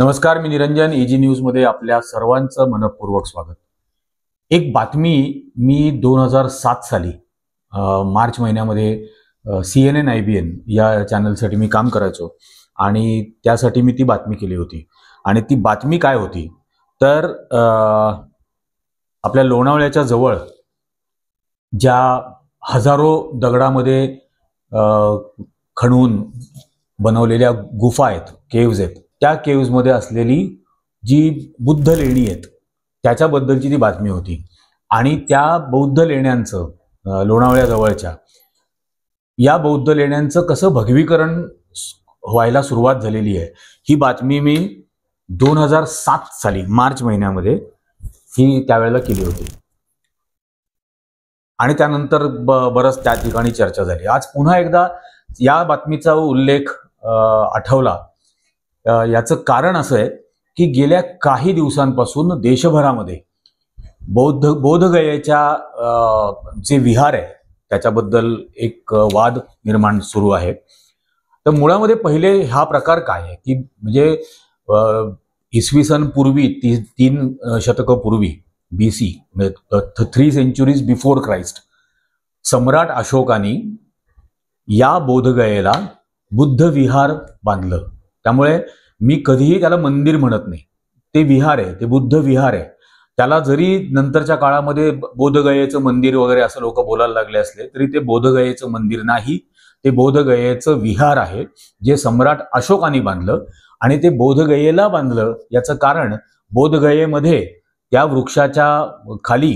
नमस्कार, मी निरंजन. एजी न्यूजमध्ये आपल्या सर्वांचं मनपूर्वक स्वागत. एक बातमी मी 2007 साली मार्च महिन्यामध्ये CNN IBN या चॅनलसाठी मी काम करायचो आणि त्यासाठी मी ती बातमी केली होती. आणि ती बातमी काय होती तर आपल्या लोणावळ्याच्या जवळ ज्या हजारो दगडामध्ये खणून बनवलेल्या गुफा आहेत, केव्ज आहेत, त्या केव्जमध्ये असलेली जी बुद्ध लेणी आहेत त्याच्याबद्दलची ती बातमी होती. आणि त्या बौद्ध लेण्यांचं लोणावळ्याजवळच्या या बौद्ध लेण्यांचं कसं भगवीकरण व्हायला सुरुवात झालेली आहे ही बातमी मी 2007 साली मार्च महिन्यामध्ये ही त्यावेळेला केली होती. आणि त्यानंतर बरंच त्या ठिकाणी चर्चा झाली. आज पुन्हा एकदा या बातमीचा उल्लेख आठवला. याचं कारण असं आहे की गेल्या काही दिवसांपासून देशभरामध्ये बोधगयेच्या जे विहार आहे त्याच्याबद्दल एक वाद निर्माण सुरू आहे. तर मुळामध्ये पहिले हा प्रकार काय आहे की म्हणजे इसवी सन पूर्वी 3 शतकं पूर्वी BC म्हणजे 3 centuries बिफोर क्राइस्ट सम्राट अशोकानी या बोधगयेला बुद्ध विहार बांधलं. त्यामुळे मी कधीही त्याला मंदिर म्हणत नाही, ते विहार आहे, ते बुद्ध विहार आहे. त्याला जरी नंतरच्या काळामध्ये बोधगयेचं मंदिर वगैरे असं लोक बोलायला लागले असले तरी ते बोधगयेचं मंदिर नाही, ते बोधगयेचं विहार आहे जे सम्राट अशोकानी बांधलं. आणि ते बोधगयेला बांधलं याचं कारण बोधगयेमध्ये त्या वृक्षाच्या खाली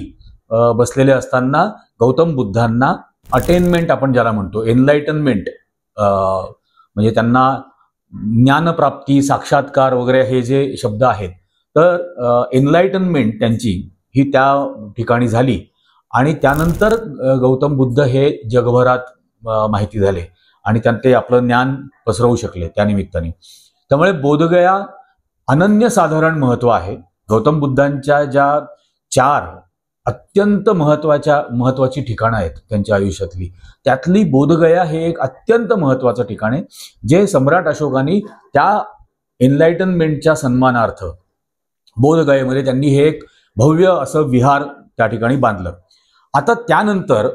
बसलेले असताना गौतम बुद्धांना अटेनमेंट आपण ज्याला म्हणतो, एनलाइटनमेंट, म्हणजे त्यांना ज्ञानप्राप्ती, साक्षात्कार वगैरे हे जे शब्द आहेत, तर एनलाइटनमेंट त्यांची ही त्या ठिकाणी झाली. आणि त्यानंतर गौतम बुद्ध हे जगभरात माहिती झाले आणि ते आपलं ज्ञान पसरवू शकले त्या निमित्ताने. त्यामुळे बोधगया अनन्यसाधारण महत्व आहे. गौतम बुद्धांच्या ज्या 4 अत्यंत महत्वाची ठिकाणं आहेत त्यांच्या आयुष्यातली, त्यातली बोधगया हे एक अत्यंत महत्वाचं ठिकाण आहे जे सम्राट अशोकानी त्या एनलाइटनमेंटच्या सन्मानार्थ बोधगयेमध्ये त्यांनी हे एक भव्य असं विहार त्या ठिकाणी बांधलं. आता त्यानंतर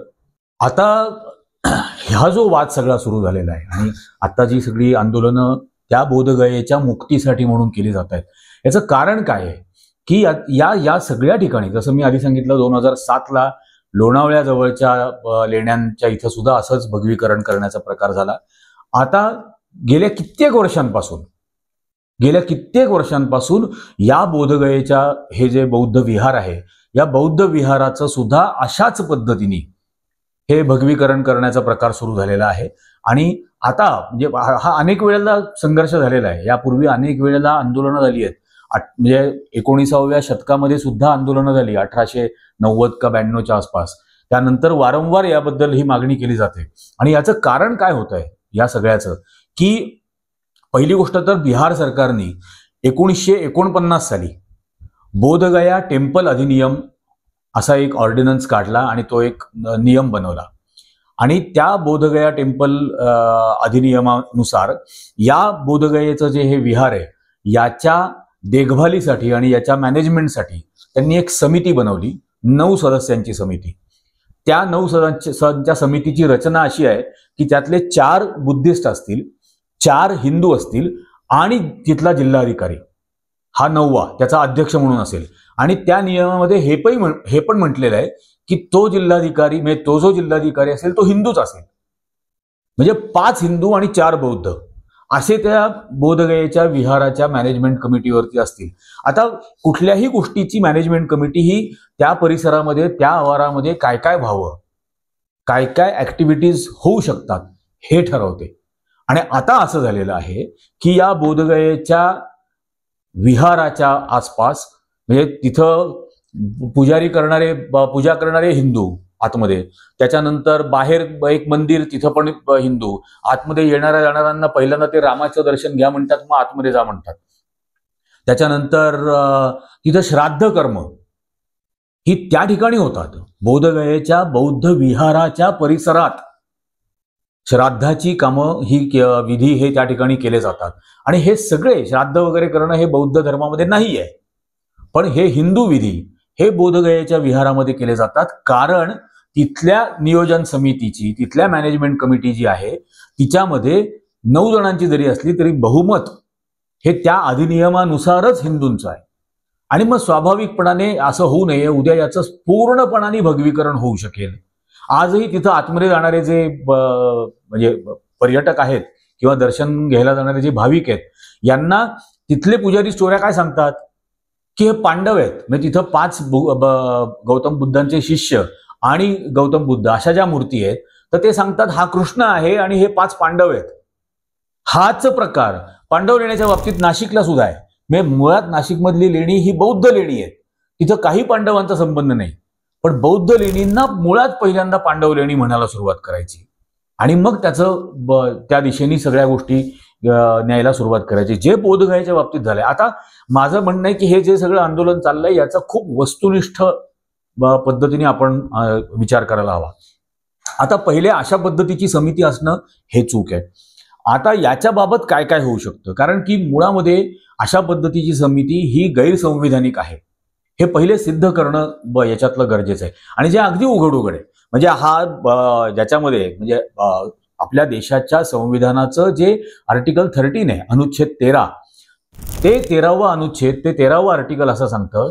हा जो वाद सगळा सुरू झालेला आहे आणि आता जी सगळी आंदोलनं त्या बोधगयेच्या मुक्तीसाठी म्हणून केली जात आहेत, याचं कारण काय आहे की या सगळ्या ठिकाणी जसं मी आधी सांगितलं 2007 ला लोणावळ्याजवळच्या लेण्यांच्या इथं सुद्धा असंच भगवीकरण करण्याचा प्रकार झाला. आता गेल्या कित्येक वर्षांपासून या बोधगयेच्या हे जे बौद्ध विहार आहे या बौद्ध विहाराचं सुद्धा अशाच पद्धतीने हे भगवीकरण करण्याचा प्रकार सुरू झालेला आहे. आणि आता म्हणजे हा अनेक वेळेला संघर्ष झालेला आहे. यापूर्वी अनेक वेळेला आंदोलनं झाली आहेत. म्हणजे 19व्या शतकामध्ये सुद्धा आंदोलनं झाली 1890 का 92च्या आसपास. त्यानंतर वारंवार याबद्दल ही मागणी केली जाते. आणि याचं कारण काय होत आहे या सगळ्याचं की पहिली गोष्ट तर बिहार सरकारने 1949 साली बोधगया टेम्पल अधिनियम असा एक ऑर्डिनन्स काढला आणि तो एक नियम बनवला. आणि त्या बोधगया टेम्पल अधिनियमानुसार या बोधगयेचं जे हे विहार आहे याच्या देखभालीसाठी आणि याच्या मॅनेजमेंटसाठी त्यांनी एक समिती बनवली, 9 सदस्यांची समिती. त्या 9 सदस्यांच्या समितीची रचना अशी आहे की त्यातले 4 बुद्धिस्ट असतील, 4 हिंदू असतील आणि तिथला जिल्हाधिकारी हा 9वा त्याचा अध्यक्ष म्हणून असेल. आणि त्या नियमामध्ये हे पण म्हटलेलं आहे की तो जिल्हाधिकारी म्हणजे तो जो जिल्हाधिकारी असेल तो हिंदूच असेल. म्हणजे 5 हिंदू आणि 4 बौद्ध असे त्या बोधगयेच्या विहाराच्या मॅनेजमेंट कमिटीवरती असतील. आता कुठल्याही गोष्टीची मॅनेजमेंट कमिटी ही त्या परिसरामध्ये त्या आवारामध्ये काय काय व्हावं, काय काय ऍक्टिव्हिटीज होऊ शकतात हे ठरवते. आणि आता असं झालेलं आहे की या बोधगयेच्या विहाराच्या आसपास म्हणजे तिथं पूजा करणारे हिंदू आतमध्ये, त्याच्यानंतर बाहेर एक मंदिर तिथं पण हिंदू, आतमध्ये येणाऱ्या जाणाऱ्यांना पहिल्यांदा ते रामाचं दर्शन घ्या म्हणतात, मग आतमध्ये जा म्हणतात. त्याच्यानंतर तिथं श्राद्ध कर्म ही त्या ठिकाणी होतात बोधगयेच्या बौद्ध विहाराच्या परिसरात. श्राद्धाची कामं ही विधी हे त्या ठिकाणी केले जातात. आणि हे सगळे श्राद्ध वगैरे करणं हे बौद्ध धर्मामध्ये नाही आहे, पण हे हिंदू विधी हे बोधगयेच्या विहारामध्ये केले जातात. कारण तिथल्या नियोजन समितीची, तिथल्या मॅनेजमेंट कमिटी जी आहे तिच्यामध्ये 9 जणांची जरी असली तरी बहुमत हे त्या अधिनियमानुसारच हिंदूंचं आहे. आणि मग स्वाभाविकपणाने असं होऊ नये उद्या याचं पूर्णपणाने भगवीकरण होऊ शकेल. आजही तिथं आतमध्ये जाणारे जे म्हणजे पर्यटक आहेत किंवा दर्शन घ्यायला जाणारे जे भाविक आहेत, यांना तिथले पुजारी स्टोऱ्या काय सांगतात की हे पांडव आहेत. म्हणजे तिथं 5 गौतम बुद्धांचे शिष्य आणि गौतम बुद्ध अशा ज्या मूर्ती आहेत, तर ते सांगतात हा कृष्ण आहे आणि हे 5 पांडव आहेत. हाच प्रकार पांडव लेण्याच्या बाबतीत नाशिकला सुद्धा आहे. म्हणजे मुळात नाशिकमधली लेणी ही बौद्ध लेणी आहेत, तिथं काही पांडवांचा संबंध नाही. पण बौद्ध लेणींना मुळात पहिल्यांदा पांडव लेणी म्हणायला सुरुवात करायची आणि मग त्याचं त्या दिशेने सगळ्या गोष्टी न्यायला सुरुवात करायची, जे बोधगयेच्या बाबतीत झालंय. आता माझं म्हणणं आहे की हे जे सगळं आंदोलन चाललंय याचा खूप वस्तुनिष्ठ पद्धतीने आपण विचार करायला हवा. आता पहिले अशा पद्धतीची समिती असणं हे चूक आहे. आता याच्याबाबत काय काय होऊ शकतं, कारण की मुळामध्ये अशा पद्धतीची समिती ही गैरसंविधानिक आहे हे पहिले सिद्ध करणं याच्यातलं गरजेचं आहे. आणि जे अगदी उघड आहे म्हणजे हा ज्याच्यामध्ये म्हणजे आपल्या देशाच्या संविधानाचं जे आर्टिकल 13 आहे, अनुच्छेद 13, ते 13वा अनुच्छेद, ते 13वा आर्टिकल असं सांगतं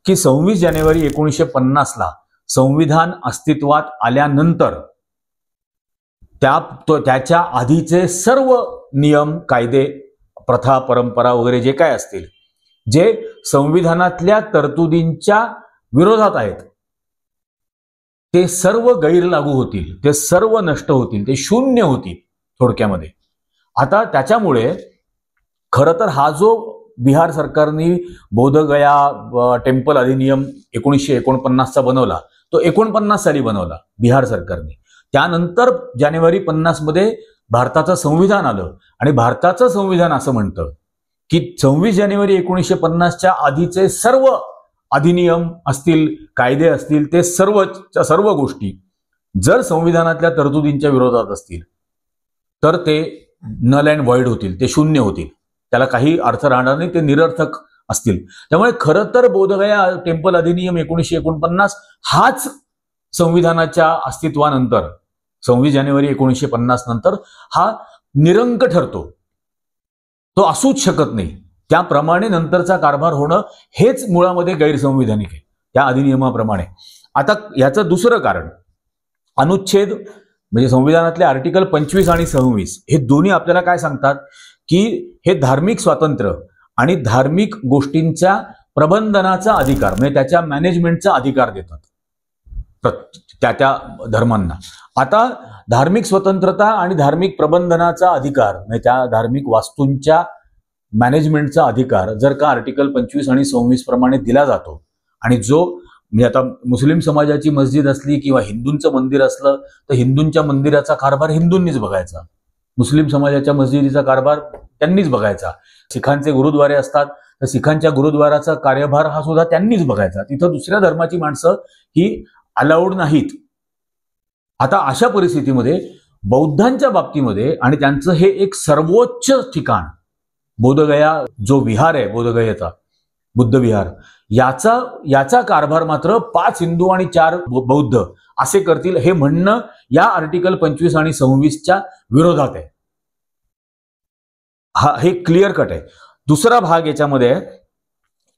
की 26 जानेवारी 1950ला संविधान अस्तित्वात आल्यानंतर त्याच्या आधीचे सर्व नियम, कायदे, प्रथा, परंपरा वगैरे जे काय असतील, जे संविधानातल्या तरतुदींच्या विरोधात आहेत, ते सर्व गैरलागू होतील, ते सर्व नष्ट होतील, ते शून्य होतील थोडक्यामध्ये. आता त्याच्यामुळे खरं तर हा जो बिहार सरकारने बोधगया टेम्पल अधिनियम 1949चा बनवला, तो 49 साली बनवला बिहार सरकारने. त्यानंतर जानेवारी 50 मध्ये भारताचं संविधान आलं आणि भारताचं संविधान असं म्हणतं की 26 जानेवारी 1950च्या आधीचे सर्व अधिनियम असतील, कायदे असतील, ते सर्व गोष्टी जर संविधानातल्या तरतुदींच्या विरोधात असतील तर ते नल अँड व्हॉइड होतील, ते शून्य होतील, त्याला काही अर्थ राहणार नाही, ते निरर्थक असतील. त्यामुळे खरं तर बोधगया टेम्पल अधिनियम 1949 हाच संविधानाच्या अस्तित्वानंतर 26 जानेवारी 1950 नंतर हा निरंक ठरतो, तो असूच शकत नाही. त्याप्रमाणे नंतरचा कारभार होणं हेच मुळामध्ये गैरसंविधानिक आहे त्या अधिनियमाप्रमाणे. आता याचं दुसरं कारण, अनुच्छेद म्हणजे संविधानातले आर्टिकल 25 आणि 26 हे दोन्ही आपल्याला काय सांगतात की हे धार्मिक स्वातंत्र्य आणि धार्मिक गोष्टींच्या प्रबंधनाचा अधिकार, म्हणजे त्याच्या मॅनेजमेंटचा अधिकार देतात त्या धर्मांना. आता धार्मिक स्वतंत्रता आणि धार्मिक प्रबंधनाचा अधिकार, म्हणजे त्या धार्मिक वास्तूंच्या मॅनेजमेंटचा अधिकार जर का आर्टिकल 25 आणि 26 प्रमाणे दिला जातो, आणि जो म्हणजे आता मुस्लिम समाजाची मस्जिद असली किंवा हिंदूंचं मंदिर असलं तर हिंदूंच्या मंदिराचा कारभार हिंदूंनीच बघायचा, मुस्लिम समाजाच्या मस्जिदीचा कारभार त्यांनीच बघायचा. सिखांचे गुरुद्वारे असतात तर सिखांच्या गुरुद्वाराचा कार्यभार हा सुद्धा त्यांनीच बघायचा. तिथं दुसऱ्या धर्माची माणसं ही अलाउड नाहीत. आता अशा परिस्थितीमध्ये बौद्धांच्या बाबतीमध्ये, आणि त्यांचं हे एक सर्वोच्च ठिकाण बोधगया जो विहार आहे, बोधगयेचा बुद्ध विहार, याचा कारभार मात्र 5 हिंदू आणि 4 बौद्ध असे करतील, हे म्हणणं या आर्टिकल 25 आणि 26च्या विरोधात आहे. हे क्लिअर कट आहे. दुसरा भाग याच्यामध्ये आहे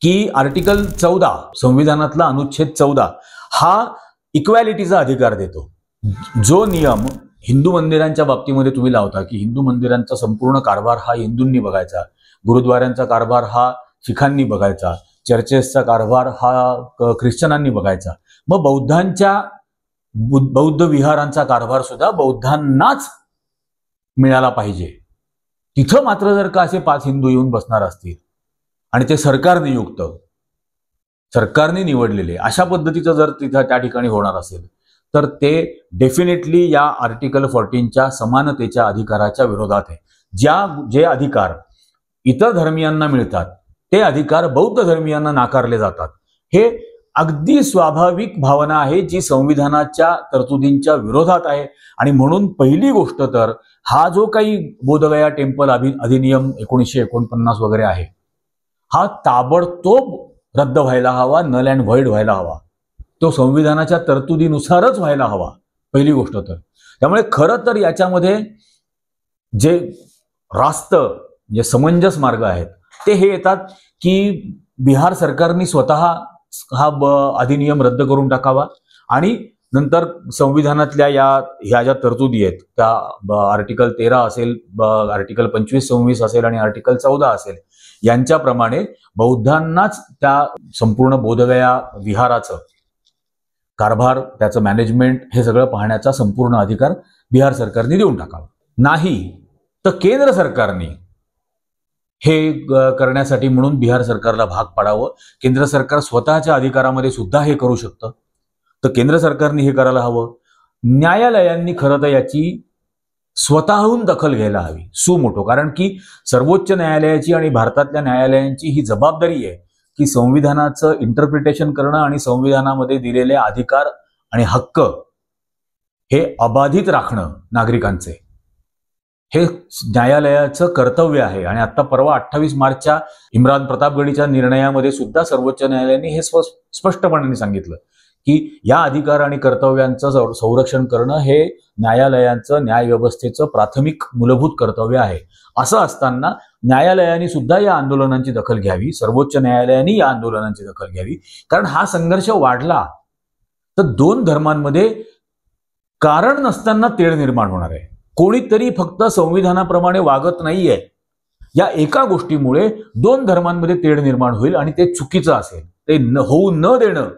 की आर्टिकल 14 संविधानातला अनुच्छेद 14 हा इक्वॅलिटीचा अधिकार देतो. जो नियम हिंदू मंदिरांच्या बाबतीमध्ये तुम्ही लावता की हिंदू मंदिरांचा संपूर्ण कारभार हा हिंदूंनी बघायचा, गुरुद्वारांचा कारभार हा शिखांनी बघायचा, चर्चेसचा कारभार हा ख्रिश्चनांनी बघायचा, मग बौद्ध विहारांचा कारभार सुद्धा बौद्धांनाच मिळाला पाहिजे. तिथं मात्र जर का असे 5 हिंदू येऊन बसणार असतील आणि ते सरकारनियुक्त, सरकारने निवडलेले अशा पद्धतीचं जर तिथं त्या ठिकाणी होणार असेल तर ते डेफिनेटली या आर्टिकल 14च्या समानतेच्या अधिकाराच्या विरोधात आहे. जे अधिकार इतर धर्मियांना मिळतात ते अधिकार बौद्ध धर्मियांना नाकारले जातात, हे अगदी स्वाभाविक भावना आहे जी संविधानाच्या तरतुदींच्या विरोधात आहे. आणि म्हणून पहिली गोष्ट तर हा जो काही बोधगया टेम्पल अधिनियम 1949 वगैरे आहे, हा ताबडतोब रद्द व्हायला हवा, नल अँड व्हॉइड व्हायला हवा. तो संविधानाच्या तरतुदीनुसारच व्हायला हवा, पहिली गोष्ट तर. त्यामुळे खरं तर याच्यामध्ये जे रास्त जे समंजस मार्ग आहेत ते हे येतात की बिहार सरकारने स्वतः हा अधिनियम रद्द करून टाकावा आणि नंतर संविधानातल्या ह्या ज्या तरतुदी आहेत त्या आर्टिकल 13 असेल, आर्टिकल 25-26 असेल आणि आर्टिकल 14 असेल, यांच्याप्रमाणे बौद्धांनाच त्या संपूर्ण बोधगया विहाराचं कारभार, त्याचं मॅनेजमेंट हे सगळं पाहण्याचा संपूर्ण अधिकार बिहार सरकारने देऊन टाकावा. नाही तर केंद्र सरकारने हे करण्यासाठी म्हणून बिहार सरकारला भाग पाडावं. केंद्र सरकार स्वतःच्या अधिकारामध्ये सुद्धा हे करू शकतं, तर केंद्र सरकारने हे करायला हवं. न्यायालयांनी खरं तर याची स्वतःहून दखल घ्यायला हवी सुमोठो, कारण की सर्वोच्च न्यायालयाची आणि भारतातल्या न्यायालयांची ही जबाबदारी आहे की संविधानाचं इंटरप्रिटेशन करणं आणि संविधानामध्ये दिलेले अधिकार आणि हक्क हे अबाधित राखणं नागरिकांचे, हे न्यायालयाचं कर्तव्य आहे. आणि आता परवा 28 मार्चच्या इम्रान प्रतापगडीच्या निर्णयामध्ये सुद्धा सर्वोच्च न्यायालयाने हे स्पष्टपणे सांगितलं की या अधिकार आणि कर्तव्यांचं संरक्षण करणं हे न्यायालयांचं, न्यायव्यवस्थेचं प्राथमिक मूलभूत कर्तव्य आहे. असं असताना न्यायालयाने सुद्धा या आंदोलनांची दखल घ्यावी, सर्वोच्च न्यायालयाने या आंदोलनांची दखल घ्यावी. कारण हा संघर्ष वाढला तर दोन धर्मांमध्ये कारण नसताना तेढ निर्माण होणार आहे. कोणीतरी फक्त संविधानाप्रमाणे वागत नाहीये या एका गोष्टीमुळे दोन धर्मांमध्ये तेढ निर्माण होईल आणि ते चुकीचं असेल. ते होऊ न देणं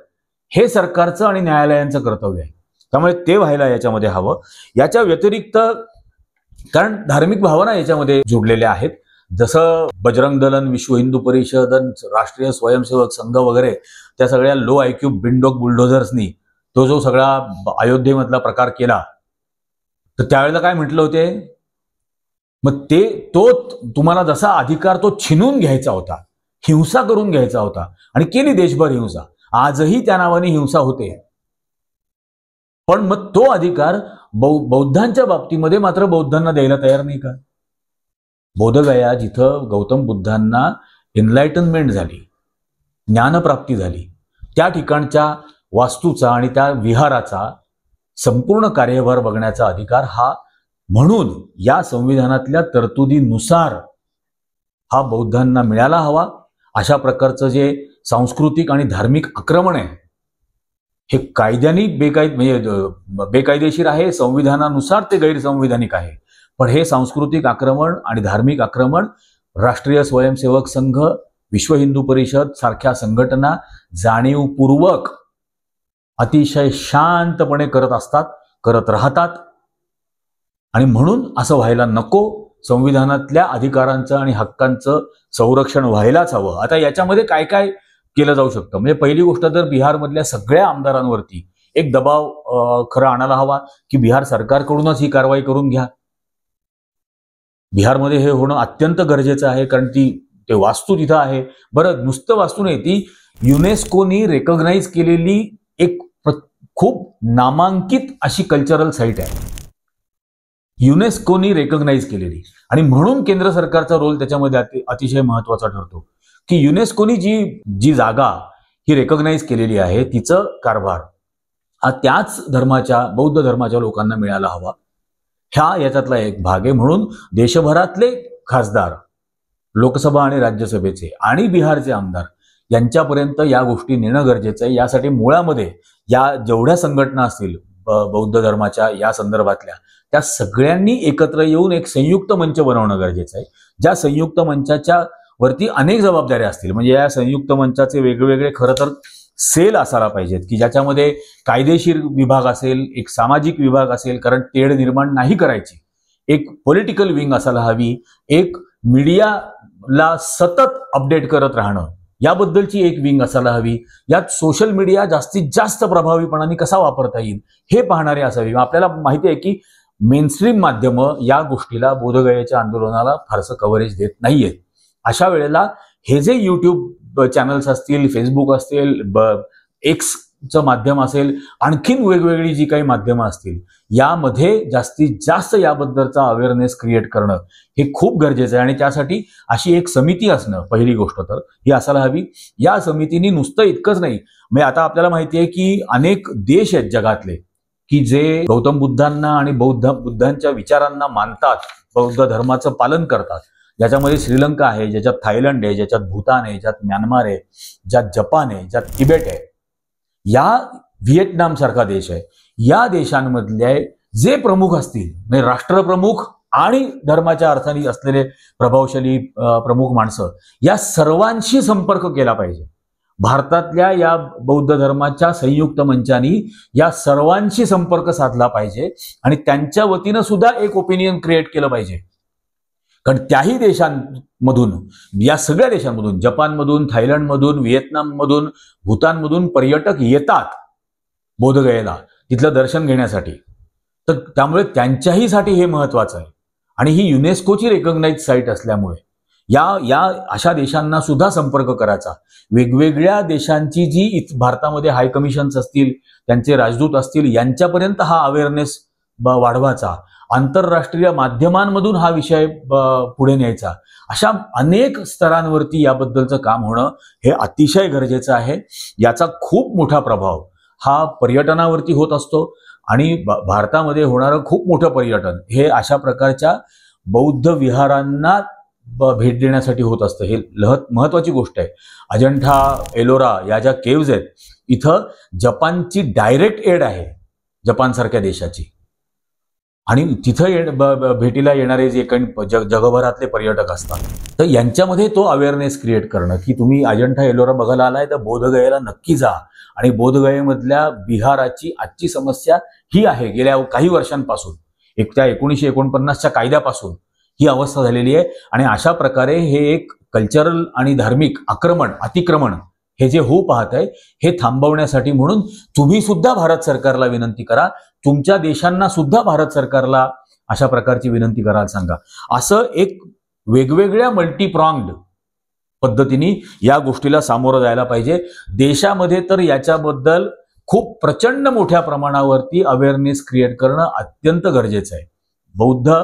हे सरकारचं आणि न्यायालयांचं कर्तव्य आहे. त्यामुळे ते व्हायला याच्यामध्ये हवं. याच्या व्यतिरिक्त कारण धार्मिक भावना याच्यामध्ये जोडलेल्या आहेत, जसं बजरंग दलन, विश्व हिंदू परिषद, राष्ट्रीय स्वयंसेवक संघ वगैरे त्या सगळ्या लो आयक्यू बिनडोक बुलडोझर्सनी तो जो सगळा अयोध्येमधला प्रकार केला, तर त्यावेळेला काय म्हटलं होते, मग तो तुम्हाला जसा अधिकार तो छिनून घ्यायचा होता, हिंसा करून घ्यायचा होता आणि केली देशभर हिंसा. आजही त्या नावाने हिंसा होते, पण मग तो अधिकार बौद्धांच्या बाबतीमध्ये मात्र बौद्धांना द्यायला तयार नाही का? बोधगया जिथं गौतम बुद्धांना एनलाइटनमेंट झाली, ज्ञानप्राप्ती झाली, त्या ठिकाणच्या वास्तूचा आणि त्या विहाराचा संपूर्ण कार्यभार बघण्याचा अधिकार हा म्हणून या संविधानातल्या तरतुदीनुसार हा बौद्धांना मिळायला हवा. अशा प्रकारचं जे सांस्कृतिक आणि धार्मिक आक्रमण आहे हे कायद्याने बेकायदेशीर आहे, संविधानानुसार ते गैरसंविधानिक आहे. पण हे सांस्कृतिक आक्रमण आणि धार्मिक आक्रमण राष्ट्रीय स्वयंसेवक संघ, विश्व हिंदू परिषद सारख्या संघटना जाणीवपूर्वक अतिशय शांतपणे करत असतात, करत राहतात. आणि म्हणून असं व्हायला नको. संविधानातल्या अधिकारांचं आणि हक्कांचं संरक्षण व्हायलाच हवं. आता याच्यामध्ये काय काय केलं जाऊ शकतं, म्हणजे पहिली गोष्ट तर बिहारमधल्या सगळ्या आमदारांवरती एक दबाव खरं आणायला हवा की बिहार सरकारकडूनच ही कारवाई करून घ्या. बिहारमध्ये हे होणं अत्यंत गरजेचं आहे, कारण ते वास्तू तिथं आहे. बरं, नुसतं वास्तू नाही, ती युनेस्कोनी रेकॉग्नाइज केलेली एक खूप नामांकित अशी कल्चरल साईट आहे, युनेस्कोनी रेकॉग्नाइज केलेली. आणि म्हणून केंद्र सरकारचा रोल त्याच्यामध्ये अतिशय महत्वाचा ठरतो की युनेस्कोनी जी जागा ही रेकॉग्नाइज केलेली आहे तिचं कारभार हा त्याच धर्माच्या, बौद्ध धर्माच्या लोकांना मिळायला हवा. याच्यातला एक भाग आहे. म्हणून देशभरातले खासदार, लोकसभा आणि राज्यसभेचे आणि बिहारचे आमदार यांच्यापर्यंत या गोष्टी नेणं गरजेचं आहे. यासाठी मुळामध्ये या जेवढ्या संघटना असतील बौद्ध धर्माच्या या संदर्भातल्या, त्या सगळ्यांनी एकत्र येऊन एक संयुक्त मंच बनवणं गरजेचं आहे. ज्या संयुक्त मंचाच्या वरती अनेक जबाबदाऱ्या असतील, म्हणजे या संयुक्त मंचाचे वेगवेगळे खरं तर सेल असायला पाहिजेत की ज्याच्यामध्ये कायदेशीर विभाग असेल, एक सामाजिक विभाग असेल, कारण तेढ निर्माण नाही करायची, एक पॉलिटिकल विंग असायला हवी, एक मीडियाला सतत अपडेट करत राहणं याबद्दलची एक विंग असायला हवी, यात सोशल मीडिया जास्तीत जास्त प्रभावीपणाने कसा वापरता येईल हे पाहणारे असावी. आपल्याला माहिती आहे की मेनस्ट्रीम माध्यमं या गोष्टीला, बोधगयेच्या आंदोलनाला फारसं कव्हरेज देत नाहीये. अशा वेळेला हे जे युट्यूब चॅनल्स असतील, फेसबुक असतील, एक्सचं माध्यम असेल, आणखीन वेगवेगळी जी काही माध्यमं असतील, यामध्ये जास्तीत जास्त याबद्दलचा अवेअरनेस क्रिएट करणं हे खूप गरजेचं आहे. आणि त्यासाठी अशी एक समिती असणं, पहिली गोष्ट तर ही असायला हवी. या समितीने नुसतं इतकंच नाही, म्हणजे आता आपल्याला माहिती आहे की अनेक देश आहेत जगातले की जे गौतम बुद्धांना आणि बुद्धांच्या विचारांना मानतात, बौद्ध धर्माचं पालन करतात. ज्याच्यामध्ये श्रीलंका आहे, ज्याच्यात थायलंड आहे, ज्याच्यात भूतान आहे, ज्यात म्यानमार आहे, ज्यात जपान आहे, ज्यात तिबेट आहे, या व्हिएतनाम सारखा देश आहे. या देशांमधले जे प्रमुख असतील, म्हणजे राष्ट्रप्रमुख आणि धर्माच्या अर्थाने असलेले प्रभावशाली प्रमुख माणसं, या सर्वांशी संपर्क केला पाहिजे. भारतातल्या या बौद्ध धर्माच्या संयुक्त मंचानी या सर्वांशी संपर्क साधला पाहिजे आणि त्यांच्या वतीनं सुद्धा एक ओपिनियन क्रिएट केलं पाहिजे. कारण त्याही देशांमधून, या सगळ्या देशांमधून, जपानमधून, थायलंडमधून, व्हिएतनाममधून, भूतानमधून पर्यटक येतात बोधगयेला तिथलं दर्शन घेण्यासाठी. तर त्यामुळे त्यांच्याहीसाठी हे महत्वाचं आहे. आणि ही युनेस्कोची रेकॉग्नाइज्ड साईट असल्यामुळे या अशा देशांना सुद्धा संपर्क करायचा. वेगवेगळ्या देशांची जी भारतामध्ये हाय कमिशन्स असतील, त्यांचे राजदूत असतील, यांच्यापर्यंत हा अवेअरनेस वाढवायचा. आंतरराष्ट्रीय माध्यमांमधून हा विषय पुढे न्यायचा. अशा अनेक स्तरांवरती याबद्दलचं काम होणं हे अतिशय गरजेचं आहे. याचा खूप मोठा प्रभाव हा पर्यटनावरती होत असतो आणि भारतामध्ये होणारं खूप मोठं पर्यटन हे अशा प्रकारच्या बौद्ध विहारांना भेट देण्यासाठी होत असतं. हे महत्वाची गोष्ट आहे. अजंठा, एलोरा या ज्या केव्ज आहेत, इथं जपानची डायरेक्ट एड आहे, जपानसारख्या देशाची. आणि तिथं भेटीला येणारे जे काही जगभरातले पर्यटक असतात, तर यांच्यामध्ये तो अवेअरनेस क्रिएट करणं की तुम्ही अजंठा एलोरा बघायला आलाय तर बोधगयेला नक्की जा. आणि बोधगयेमधल्या बिहाराची आजची समस्या ही आहे, गेल्या काही वर्षांपासून, त्या 1949च्या कायद्यापासून ही अवस्था झालेली आहे. आणि अशा प्रकारे हे एक कल्चरल आणि धार्मिक अतिक्रमण हे जे होऊ पाहत आहे, हे थांबवण्यासाठी म्हणून तुम्ही सुद्धा भारत सरकारला विनंती करा, तुमच्या देशांना सुद्धा भारत सरकारला अशा प्रकारची विनंती करायला सांगा. असं एक वेगवेगळ्या मल्टीप्रॉंग्ड पद्धतीने या गोष्टीला सामोरं जायला पाहिजे. देशामध्ये तर याच्याबद्दल खूप प्रचंड मोठ्या प्रमाणावरती अवेअरनेस क्रिएट करणं अत्यंत गरजेचं आहे. बौद्ध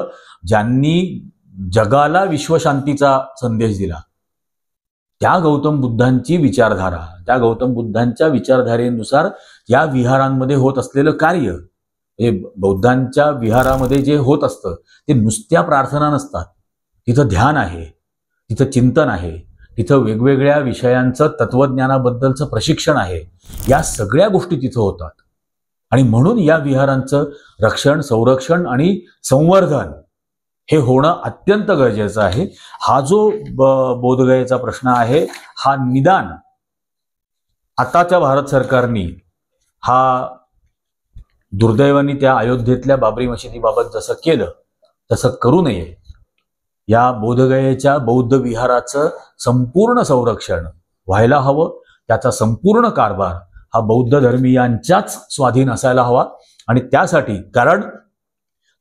ज्यांनी जगाला विश्वशांतीचा संदेश दिला, त्या गौतम बुद्धांची विचारधारा, त्या गौतम बुद्धांच्या विचारधारेनुसार या विहारांमध्ये होत असलेलं कार्य, हे बौद्धांच्या विहारामध्ये जे होत असतं ते नुसत्या प्रार्थना नसतात. तिथं ध्यान आहे, तिथं चिंतन आहे, तिथं वेगवेगळ्या विषयांचं तत्वज्ञानाबद्दलचं प्रशिक्षण आहे. या सगळ्या गोष्टी तिथं होतात. आणि म्हणून या विहारांचं रक्षण, संरक्षण आणि संवर्धन हे होणं अत्यंत गरजेचं आहे. हा जो बोधगयेचा प्रश्न आहे, हा निदान आताच्या भारत सरकारने हा दुर्दैवाने त्या अयोध्येतल्या बाबरी मशिदीबाबत जसं केलं तसं करू नये. या बोधगयेच्या बौद्ध विहाराचं संपूर्ण संरक्षण व्हायला हवं. त्याचा संपूर्ण कारभार हा बौद्ध धर्मीयांच्याच स्वाधीन असायला हवा. आणि त्यासाठी, कारण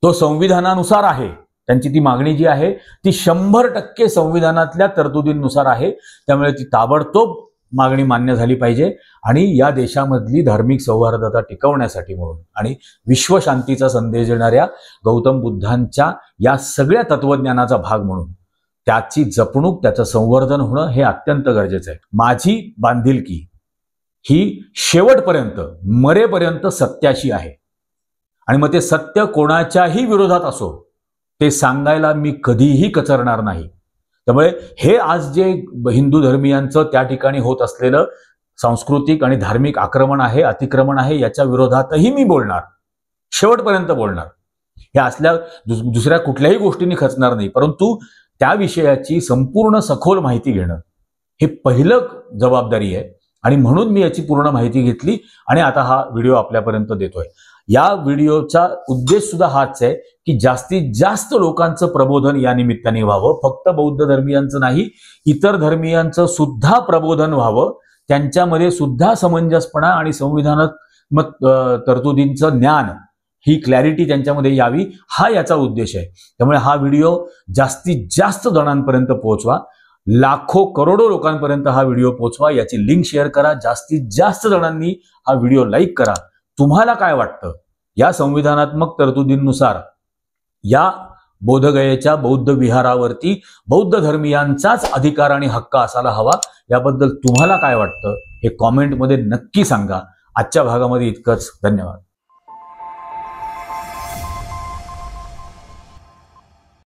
तो संविधानानुसार आहे, त्यांची ती मागणी जी आहे ती 100% संविधानातल्या तरतुदींनुसार आहे. त्यामुळे ती ताबडतोब मागणी मान्य झाली पाहिजे. आणि या देशामधली धार्मिक सौहार्दता टिकवण्यासाठी म्हणून आणि विश्वशांतीचा संदेश देणाऱ्या गौतम बुद्धांच्या या सगळ्या तत्वज्ञानाचा भाग म्हणून त्याची जपणूक, त्याचं संवर्धन होणं हे अत्यंत गरजेचं आहे. माझी बांधिलकी ही शेवटपर्यंत, मरेपर्यंत सत्याशी आहे. आणि मग ते सत्य कोणाच्याही विरोधात असो, ते सांगायला मी कधीही कचरणार नाही. त्यामुळे हे आज जे हिंदू धर्मीयांचं त्या ठिकाणी होत असलेलं सांस्कृतिक आणि धार्मिक आक्रमण आहे, अतिक्रमण आहे, याच्या विरोधातही मी बोलणार, शेवटपर्यंत बोलणार. हे असल्या दुसऱ्या कुठल्याही गोष्टींनी खचणार नाही. परंतु त्या विषयाची संपूर्ण सखोल माहिती घेणं हे पहिलं जबाबदारी आहे. आणि म्हणून मी याची पूर्ण माहिती घेतली आणि आता हा व्हिडिओ आपल्यापर्यंत देतोय. या व्हिडिओचा उद्देश सुद्धा हाच आहे की जास्तीत जास्त लोकांचं प्रबोधन या निमित्ताने व्हावं. फक्त बौद्ध धर्मीयांचं नाही, इतर धर्मीयांचं सुद्धा प्रबोधन व्हावं. त्यांच्यामध्ये सुद्धा समंजसपणा आणि संविधानात्मक तरतुदींचं ज्ञान, ही क्लॅरिटी त्यांच्यामध्ये यावी, हा याचा उद्देश आहे. त्यामुळे हा व्हिडिओ जास्तीत जास्त जणांपर्यंत पोहोचवा. लाखो करोडो लोकांपर्यंत हा व्हिडिओ पोहोचवा, याची लिंक शेअर करा, जास्तीत जास्त जणांनी हा व्हिडिओ लाईक करा. तुम्हाला काय वाटतं, या संविधानात्मक तरतुदींनुसार या बोधगयेच्या बौद्ध विहारावरती बौद्ध धर्मीयांचाच अधिकार आणि हक्क असायला हवा, याबद्दल तुम्हाला काय वाटतं हे कॉमेंटमध्ये नक्की सांगा. आजच्या भागामध्ये इतकंच. धन्यवाद.